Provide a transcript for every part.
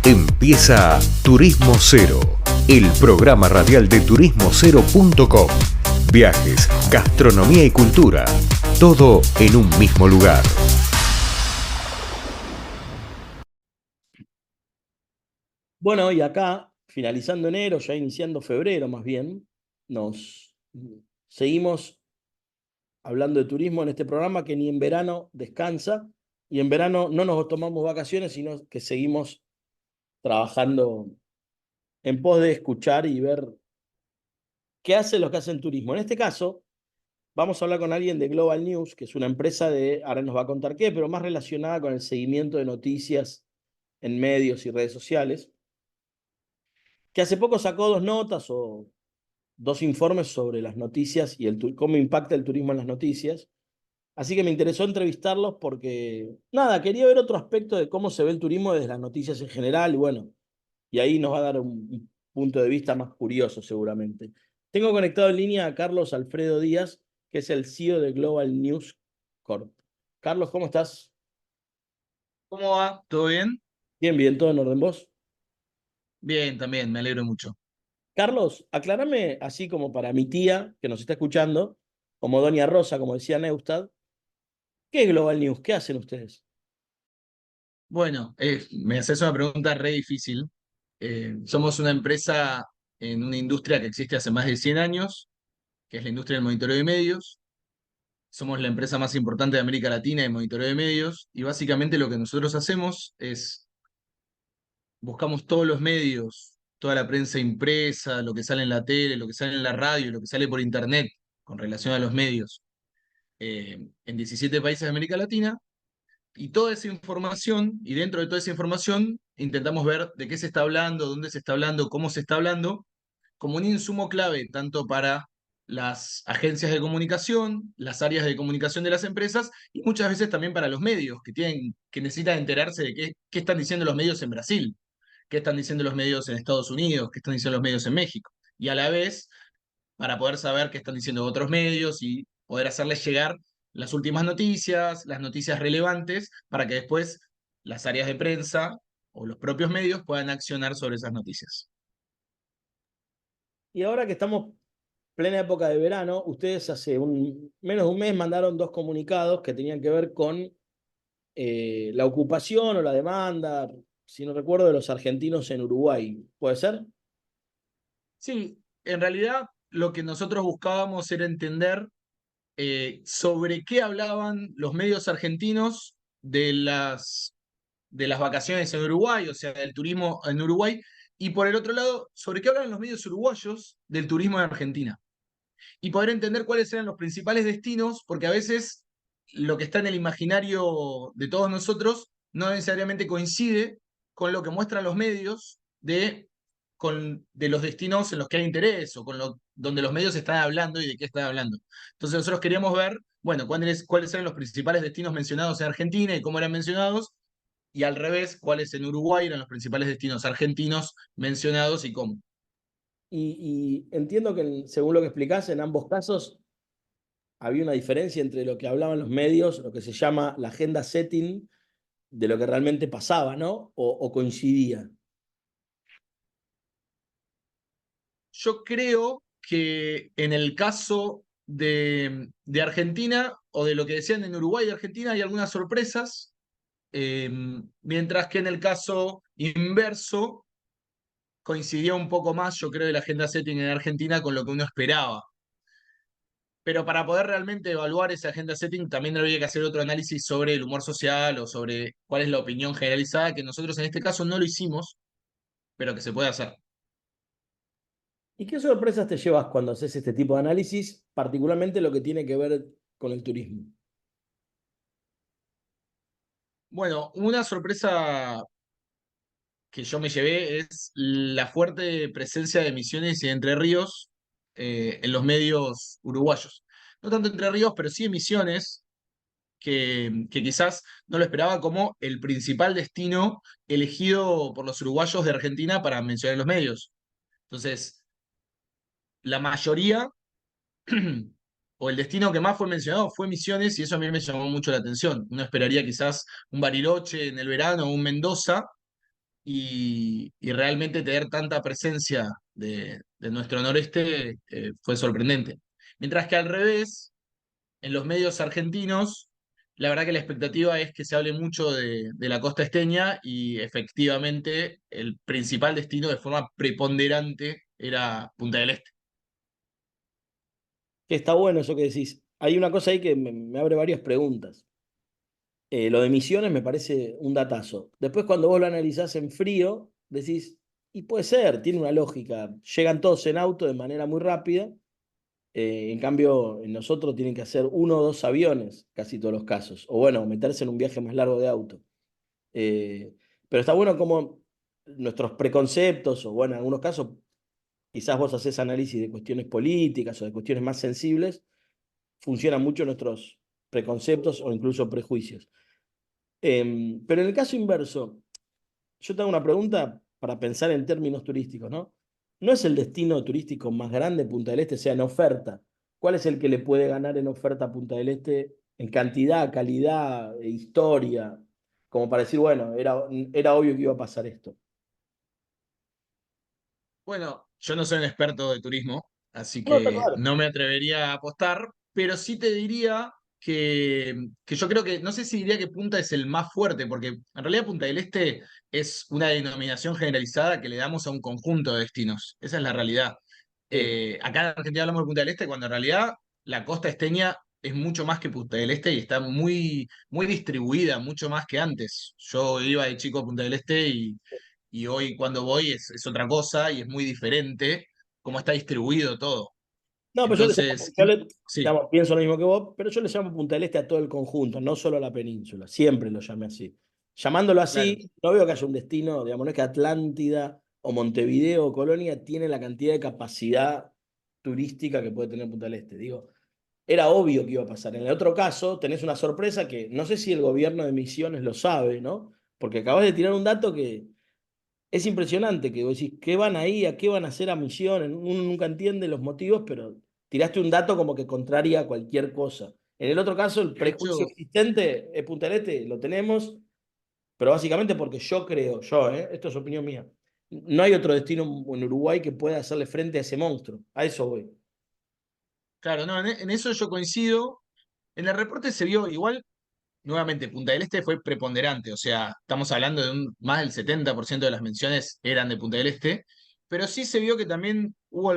Empieza Turismo Cero, el programa radial de turismocero.com. Viajes, gastronomía y cultura, todo en un mismo lugar. Bueno, y acá, finalizando enero, ya iniciando febrero más bien, nos seguimos hablando de turismo en este programa que ni en verano descansa y en verano no nos tomamos vacaciones, sino que seguimos trabajando en pos de escuchar y ver qué hacen los que hacen turismo. En este caso, vamos a hablar con alguien de Global News, que es una empresa de, ahora nos va a contar qué, pero más relacionada con el seguimiento de noticias en medios y redes sociales, que hace poco sacó dos notas o dos informes sobre las noticias y cómo impacta el turismo en las noticias. Así que me interesó entrevistarlos porque, nada, quería ver otro aspecto de cómo se ve el turismo desde las noticias en general y bueno, y ahí nos va a dar un punto de vista más curioso seguramente. Tengo conectado en línea a Carlos Alfredo Díaz, que es el CEO de Global News Corp. Carlos, ¿cómo estás? ¿Cómo va? ¿Todo bien? Bien, bien, todo en orden vos. Bien, también, me alegro mucho. Carlos, aclárame así como para mi tía que nos está escuchando, como Doña Rosa, como decía Neustad, ¿qué es Global News? ¿Qué hacen ustedes? Bueno, me haces una pregunta re difícil. Somos una empresa en una industria que existe hace más de 100 años, que es la industria del monitoreo de medios. Somos la empresa más importante de América Latina de monitoreo de medios y básicamente lo que nosotros hacemos es buscamos todos los medios, toda la prensa impresa, lo que sale en la tele, lo que sale en la radio, lo que sale por internet con relación a los medios en 17 países de América Latina. Y toda esa información, y dentro de toda esa información, intentamos ver de qué se está hablando, dónde se está hablando, cómo se está hablando, como un insumo clave tanto para las agencias de comunicación, las áreas de comunicación de las empresas y muchas veces también para los medios que necesitan enterarse de qué están diciendo los medios en Brasil, qué están diciendo los medios en Estados Unidos, qué están diciendo los medios en México. Y a la vez para poder saber qué están diciendo otros medios y poder hacerles llegar las últimas noticias, las noticias relevantes, para que después las áreas de prensa o los propios medios puedan accionar sobre esas noticias. Y ahora que estamos plena época de verano, ustedes hace menos de un mes mandaron dos comunicados que tenían que ver con la ocupación o la demanda, si no recuerdo, de los argentinos en Uruguay. ¿Puede ser? Sí, en realidad lo que nosotros buscábamos era entender sobre qué hablaban los medios argentinos de las vacaciones en Uruguay, o sea, del turismo en Uruguay, y por el otro lado, sobre qué hablan los medios uruguayos del turismo en Argentina. Y poder entender cuáles eran los principales destinos, porque a veces lo que está en el imaginario de todos nosotros no necesariamente coincide con lo que muestran los medios de los destinos en los que hay interés o donde los medios están hablando y de qué están hablando. Entonces nosotros queríamos ver, bueno, cuáles eran los principales destinos mencionados en Argentina y cómo eran mencionados, y al revés, cuáles en Uruguay eran los principales destinos argentinos mencionados y cómo. Y entiendo que según lo que explicás, en ambos casos había una diferencia entre lo que hablaban los medios, lo que se llama la agenda setting, de lo que realmente pasaba, ¿no? O coincidía. Yo creo que en el caso de Argentina o de lo que decían en Uruguay y Argentina hay algunas sorpresas, eh, mientras que en el caso inverso coincidía un poco más, yo creo, de la agenda setting en Argentina con lo que uno esperaba. Pero para poder realmente evaluar esa agenda setting también habría que hacer otro análisis sobre el humor social o sobre cuál es la opinión generalizada, que nosotros en este caso no lo hicimos, pero que se puede hacer. ¿Y qué sorpresas te llevas cuando haces este tipo de análisis, particularmente lo que tiene que ver con el turismo? Bueno, una sorpresa que yo me llevé es la fuerte presencia de Misiones y de Entre Ríos en los medios uruguayos. No tanto Entre Ríos, pero sí en Misiones, que quizás no lo esperaba como el principal destino elegido por los uruguayos de Argentina para mencionar en los medios. Entonces, la mayoría o el destino que más fue mencionado fue Misiones y eso a mí me llamó mucho la atención. Uno esperaría quizás un Bariloche en el verano o un Mendoza, y realmente tener tanta presencia de nuestro noreste fue sorprendente. Mientras que al revés, en los medios argentinos, la verdad que la expectativa es que se hable mucho de la costa esteña y efectivamente el principal destino de forma preponderante era Punta del Este. Que está bueno eso que decís. Hay una cosa ahí que me abre varias preguntas. Lo de Misiones me parece un datazo. Después, cuando vos lo analizás en frío, decís, y puede ser, tiene una lógica. Llegan todos en auto de manera muy rápida. En cambio, en nosotros tienen que hacer 1 o 2 aviones, casi todos los casos. O bueno, meterse en un viaje más largo de auto. Eh, pero está bueno como nuestros preconceptos, o bueno, en algunos casos, quizás vos haces análisis de cuestiones políticas o de cuestiones más sensibles, funcionan mucho nuestros preconceptos o incluso prejuicios. Pero en el caso inverso, yo te hago una pregunta para pensar en términos turísticos, ¿no? ¿No es el destino turístico más grande Punta del Este, o sea, en oferta? ¿Cuál es el que le puede ganar en oferta a Punta del Este en cantidad, calidad, historia? Como para decir, bueno, era obvio que iba a pasar esto. Bueno, yo no soy un experto de turismo, así No, está que claro. no me atrevería a apostar, pero sí te diría que yo creo que, no sé si diría que Punta es el más fuerte, porque en realidad Punta del Este es una denominación generalizada que le damos a un conjunto de destinos. Esa es la realidad. Sí. Acá en Argentina hablamos de Punta del Este, cuando en realidad la costa esteña es mucho más que Punta del Este y está muy, muy distribuida, mucho más que antes. Yo iba de chico a Punta del Este y hoy cuando voy es otra cosa y es muy diferente cómo está distribuido todo. No, pero Entonces, sí, digamos, pienso lo mismo que vos, pero yo le llamo Punta del Este a todo el conjunto, no solo a la península. Siempre lo llamé así. Llamándolo claro. así, no veo que haya un destino, digamos, no es que Atlántida o Montevideo o Colonia tiene la cantidad de capacidad turística que puede tener Punta del Este. Digo, era obvio que iba a pasar. En el otro caso, tenés una sorpresa que no sé si el gobierno de Misiones lo sabe, ¿no? Porque acabas de tirar un dato que es impresionante, que vos decís, ¿qué van ahí? ¿A qué van a hacer a Misiones? Uno nunca entiende los motivos, pero tiraste un dato como que contraria a cualquier cosa. En el otro caro, el De prejuicio hecho, existente es Punta del Este, lo tenemos, pero básicamente porque yo creo, esto es opinión mía, no hay otro destino en Uruguay que pueda hacerle frente a ese monstruo. A eso voy. claro, no, en eso yo coincido. En el reporte se vio igual, nuevamente, Punta del Este fue preponderante, o sea, estamos hablando de más del 70% de las menciones eran de Punta del Este, pero sí se vio que también hubo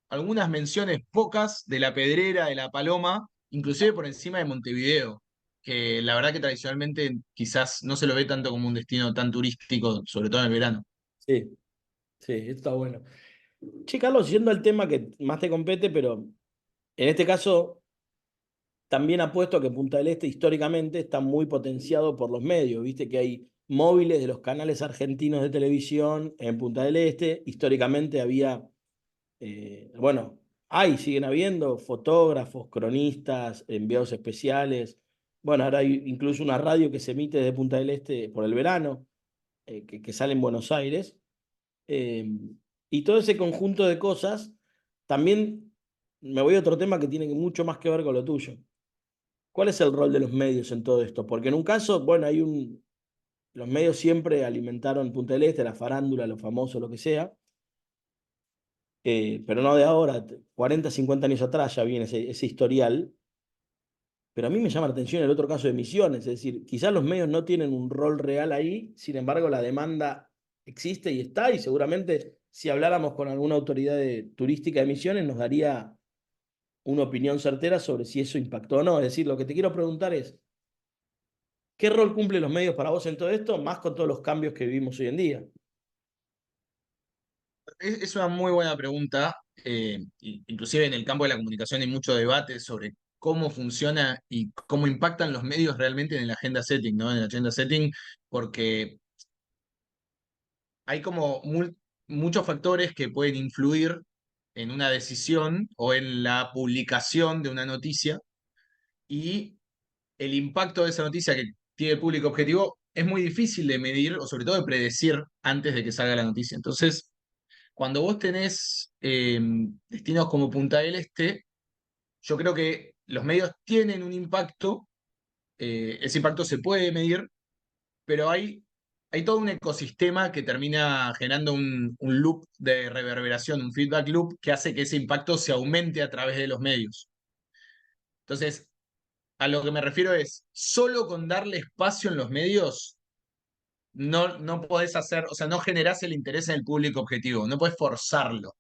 algunas menciones pocas de La Pedrera, de La Paloma, inclusive por encima de Montevideo, que la verdad que tradicionalmente quizás no se lo ve tanto como un destino tan turístico, sobre todo en el verano. Sí, sí, está bueno. Che, Carlos, yendo al tema que más te compete, pero en este caso también apuesto que Punta del Este históricamente está muy potenciado por los medios. Viste que hay móviles de los canales argentinos de televisión en Punta del Este. Históricamente había, bueno, siguen habiendo fotógrafos, cronistas, enviados especiales. Bueno, ahora hay incluso una radio que se emite desde Punta del Este por el verano, que sale en Buenos Aires. Eh, y todo ese conjunto de cosas, también me voy a otro tema que tiene mucho más que ver con lo tuyo. ¿Cuál es el rol de los medios en todo esto? Porque en un caso, bueno, los medios siempre alimentaron Punta del Este, la farándula, los famosos, lo que sea, pero no de ahora, 40, 50 años atrás ya viene ese historial, pero a mí me llama la atención el otro caso de Misiones, es decir, quizás los medios no tienen un rol real ahí, sin embargo la demanda existe y está, y seguramente si habláramos con alguna autoridad turística de Misiones nos daría una opinión certera sobre si eso impactó o no. Es decir, lo que te quiero preguntar es, ¿qué rol cumplen los medios para vos en todo esto, más con todos los cambios que vivimos hoy en día? Es una muy buena pregunta. Inclusive en el campo de la comunicación hay mucho debate sobre cómo funciona y cómo impactan los medios realmente en el agenda setting, ¿no? En el agenda setting, porque hay como muchos factores que pueden influir en una decisión o en la publicación de una noticia y el impacto de esa noticia que tiene el público objetivo es muy difícil de medir o sobre todo de predecir antes de que salga la noticia. Entonces, cuando vos tenés destinos como Punta del Este, yo creo que los medios tienen un impacto, ese impacto se puede medir, pero hay hay todo un ecosistema que termina generando un loop de reverberación, un feedback loop que hace que ese impacto se aumente a través de los medios. Entonces, a lo que me refiero es, solo con darle espacio en los medios, no podés hacer, o sea, no generás el interés en el público objetivo, no podés forzarlo.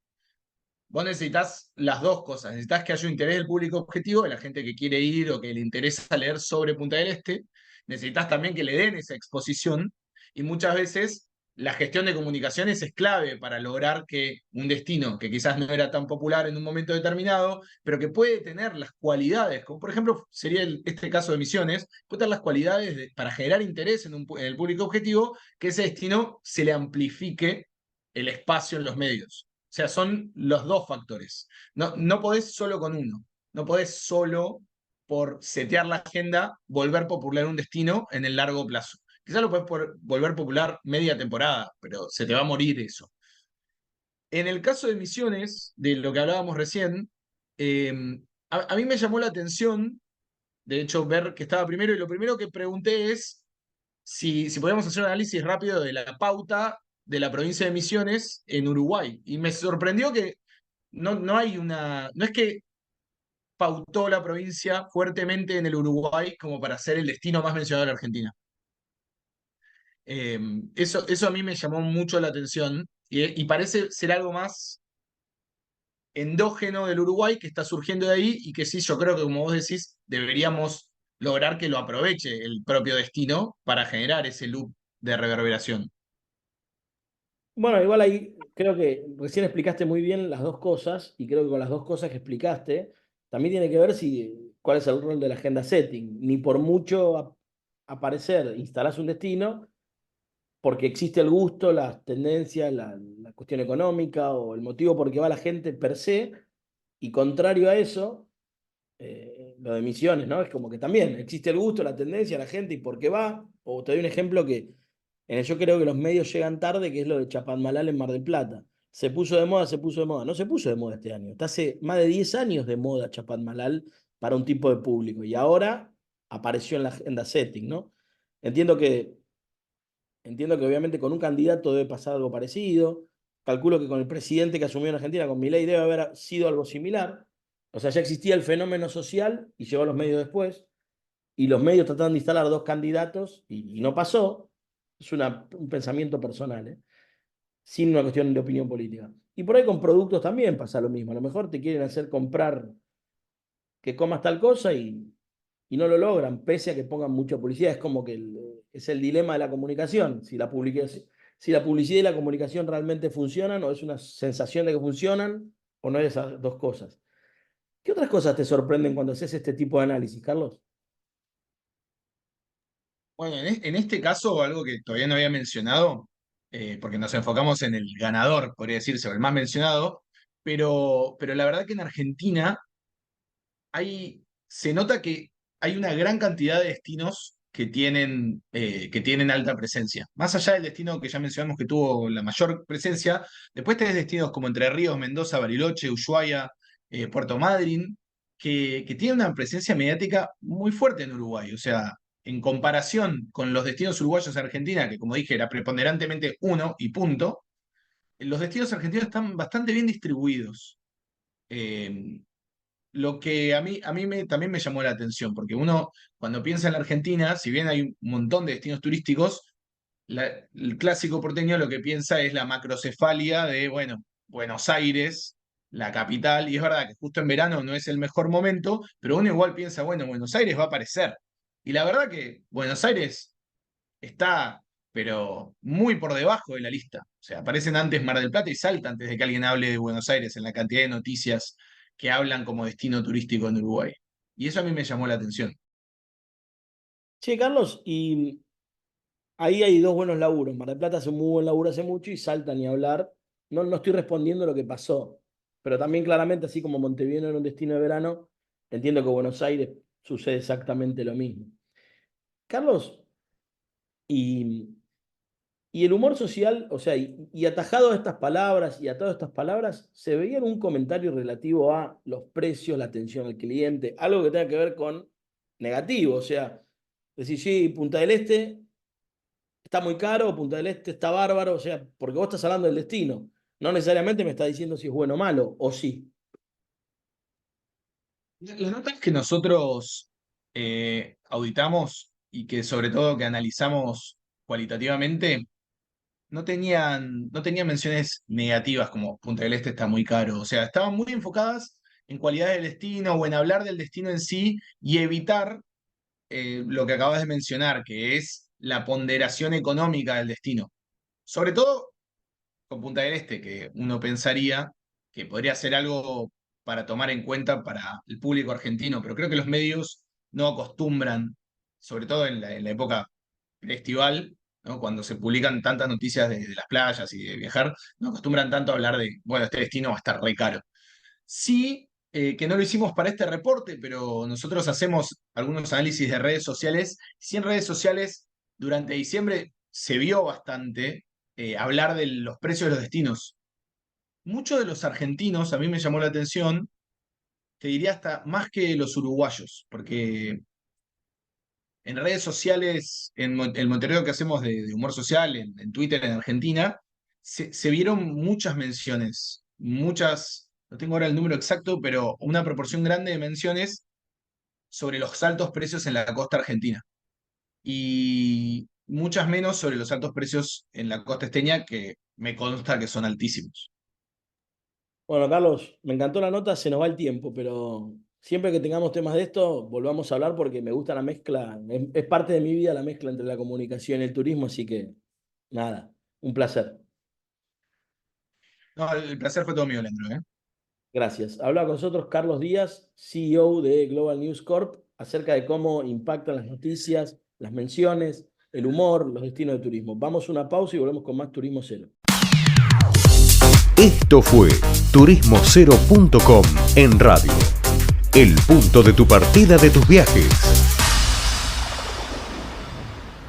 Vos necesitas las dos cosas. Necesitas que haya un interés del público objetivo, de la gente que quiere ir o que le interesa leer sobre Punta del Este. Necesitas también que le den esa exposición. Y muchas veces la gestión de comunicaciones es clave para lograr que un destino que quizás no era tan popular en un momento determinado, pero que puede tener las cualidades, como por ejemplo sería este caso de Misiones, puede tener las cualidades para generar interés en el público objetivo, que ese destino se le amplifique el espacio en los medios. O sea, son los dos factores. No podés solo con uno. No podés solo por setear la agenda volver popular un destino en el largo plazo. Quizás lo podés volver popular media temporada, pero se te va a morir eso. En el caso de Misiones, de lo que hablábamos recién, eh, a mí me llamó la atención, de hecho, ver que estaba primero, y lo primero que pregunté es si podíamos hacer un análisis rápido de la pauta de la provincia de Misiones en Uruguay. Y me sorprendió que no hay una. No es que pautó la provincia fuertemente en el Uruguay como para ser el destino más mencionado de la Argentina. Eso a mí me llamó mucho la atención y parece ser algo más endógeno del Uruguay que está surgiendo de ahí y que sí, yo creo que como vos decís, deberíamos lograr que lo aproveche el propio destino para generar ese loop de reverberación. Bueno, igual ahí creo que recién explicaste muy bien las dos cosas y creo que con las dos cosas que explicaste también tiene que ver cuál es el rol de la agenda setting. Ni por mucho aparecer, instalás un destino porque existe el gusto, las tendencias, la cuestión económica o el motivo por qué va la gente per se, y contrario a eso, lo de Misiones, ¿no? Es como que también existe el gusto, la tendencia, la gente y por qué va. O te doy un ejemplo que en el yo creo que los medios llegan tarde, que es lo de Chapadmalal en Mar del Plata. Se puso de moda, se puso de moda. No se puso de moda este año. Está hace más de 10 años de moda Chapadmalal para un tipo de público. Y ahora apareció en la agenda setting, ¿no? Entiendo que Entiendo que obviamente con un candidato debe pasar algo parecido. Calculo que con el presidente que asumió en Argentina, con Milei, debe haber sido algo similar. O sea, ya existía el fenómeno social y llegó a los medios después. Y los medios trataron de instalar dos candidatos y no pasó. Es un pensamiento personal, ¿eh? Sin una cuestión de opinión política. Y por ahí con productos también pasa lo mismo. A lo mejor te quieren hacer comprar que comas tal cosa y no lo logran, pese a que pongan mucha publicidad. Es como que es el dilema de la comunicación. Si la publicidad y la comunicación realmente funcionan, o es una sensación de que funcionan, o no es esas dos cosas. ¿Qué otras cosas te sorprenden cuando haces este tipo de análisis, Carlos? Bueno, en este caso, algo que todavía no había mencionado, porque nos enfocamos en el ganador, podría decirse, o el más mencionado, pero la verdad que en Argentina se nota que hay una gran cantidad de destinos que tienen alta presencia. Más allá del destino que ya mencionamos que tuvo la mayor presencia, después tenés destinos como Entre Ríos, Mendoza, Bariloche, Ushuaia, Puerto Madryn, que tienen una presencia mediática muy fuerte en Uruguay. O sea, en comparación con los destinos uruguayos en Argentina, que como dije era preponderantemente uno y punto, los destinos argentinos están bastante bien distribuidos. Eh, lo que también me llamó la atención, porque uno cuando piensa en la Argentina, si bien hay un montón de destinos turísticos, el clásico porteño lo que piensa es la macrocefalia de, bueno, Buenos Aires, la capital, y es verdad que justo en verano no es el mejor momento, pero uno igual piensa, bueno, Buenos Aires va a aparecer. Y la verdad que Buenos Aires está, pero muy por debajo de la lista. O sea, aparecen antes Mar del Plata y salta antes de que alguien hable de Buenos Aires en la cantidad de noticias que hablan como destino turístico en Uruguay. Y eso a mí me llamó la atención. Che, Carlos, y ahí hay dos buenos laburos. Mar del Plata hace un muy buen laburo hace mucho y Salta ni hablar. No estoy respondiendo lo que pasó, pero también claramente, así como Montevideo no era un destino de verano, entiendo que Buenos Aires sucede exactamente lo mismo. Carlos, y, y el humor social, o sea, y atajado a estas palabras y atado a estas palabras, ¿se veía un comentario relativo a los precios, la atención al cliente, algo que tenga que ver con negativo? O sea, decir, sí, Punta del Este está muy caro, Punta del Este está bárbaro, o sea, porque vos estás hablando del destino. No necesariamente me estás diciendo si es bueno o malo, o sí. La nota es que nosotros auditamos y que sobre todo que analizamos cualitativamente, no tenían menciones negativas como Punta del Este está muy caro. O sea, estaban muy enfocadas en cualidad del destino o en hablar del destino en sí y evitar lo que acabas de mencionar, que es la ponderación económica del destino. Sobre todo con Punta del Este, que uno pensaría que podría ser algo para tomar en cuenta para el público argentino, pero creo que los medios no acostumbran, sobre todo en la época estival, ¿no? Cuando se publican tantas noticias de las playas y de viajar, no acostumbran tanto a hablar de, bueno, este destino va a estar re caro. Sí, que no lo hicimos para este reporte, pero nosotros hacemos algunos análisis de redes sociales. Sí, en redes sociales durante diciembre se vio bastante hablar de los precios de los destinos. Muchos de los argentinos, a mí me llamó la atención, te diría hasta más que los uruguayos, porque en redes sociales, el monitoreo que hacemos de humor social, en Twitter, en Argentina, se vieron muchas menciones, muchas, no tengo ahora el número exacto, pero una proporción grande de menciones sobre los altos precios en la costa argentina. Y muchas menos sobre los altos precios en la costa esteña, que me consta que son altísimos. Bueno, Carlos, me encantó la nota, se nos va el tiempo, pero siempre que tengamos temas de esto, volvamos a hablar porque me gusta la mezcla, es parte de mi vida la mezcla entre la comunicación y el turismo, así que nada, un placer. No, el placer fue todo mío, Leandro, ¿eh? Gracias. Habla con nosotros Carlos Díaz, CEO de Global News Corp, acerca de cómo impactan las noticias, las menciones, el humor, los destinos de turismo. Vamos a una pausa y volvemos con más Turismo Cero. Esto fue turismocero.com en radio. El punto de tu partida de tus viajes.